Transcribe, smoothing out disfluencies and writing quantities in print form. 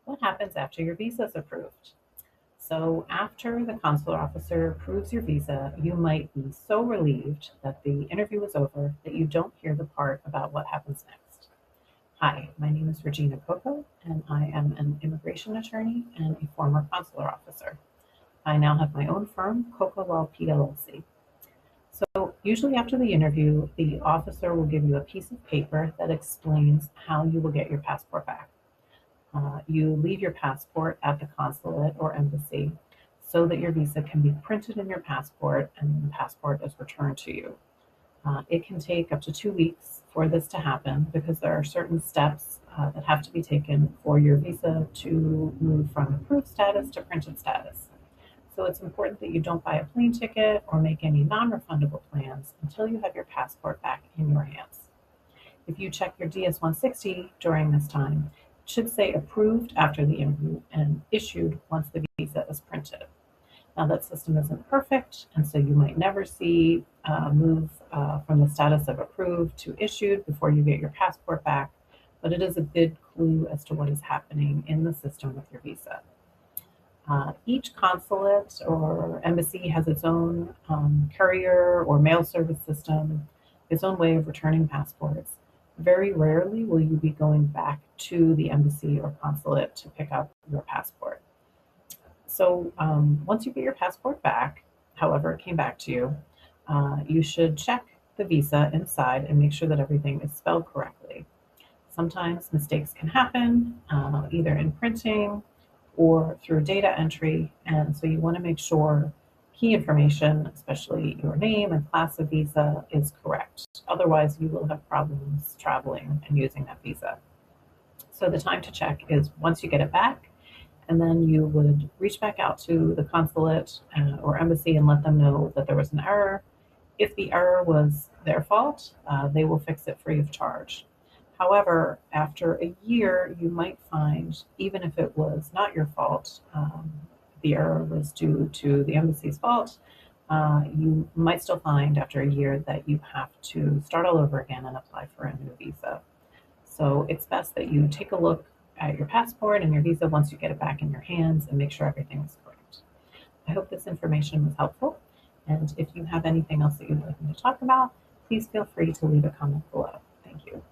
What happens after your visa is approved? So, after the consular officer approves your visa, you might be so relieved that the interview is over that you don't hear the part about what happens next. Hi, my name is Regina Cocco, and I am an immigration attorney and a former consular officer. I now have my own firm, Cocco Law PLLC. So, usually after the interview, the officer will give you a piece of paper that explains how you will get your passport back. You leave your passport at the consulate or embassy so that your visa can be printed in your passport and the passport is returned to you. It can take up to 2 weeks for this to happen because there are certain steps that have to be taken for your visa to move from approved status to printed status. So it's important that you don't buy a plane ticket or make any non-refundable plans until you have your passport back in your hands. If you check your DS-160 during this time, it should say approved after the interview and issued once the visa is printed. Now that system isn't perfect, and so you might never see move from the status of approved to issued before you get your passport back, but it is a good clue as to what is happening in the system with your visa. Each consulate or embassy has its own courier or mail service system, its own way of returning passports. Very rarely will you be going back to the embassy or consulate to pick up your passport. So once you get your passport back, however it came back to you, you should check the visa inside and make sure that everything is spelled correctly. Sometimes mistakes can happen, either in printing or through data entry, and so you want to make sure key information, especially your name and class of visa, is correct. Otherwise, you will have problems traveling and using that visa. So the time to check is once you get it back, and then you would reach back out to the consulate or embassy and let them know that there was an error. If the error was their fault, they will fix it free of charge. However, after a year, you might find, even if it was not your fault, the error was due to the embassy's fault, you might still find after a year that you have to start all over again and apply for a new visa. So it's best that you take a look at your passport and your visa once you get it back in your hands and make sure everything is correct. I hope this information was helpful. And if you have anything else that you'd like me to talk about, please feel free to leave a comment below. Thank you.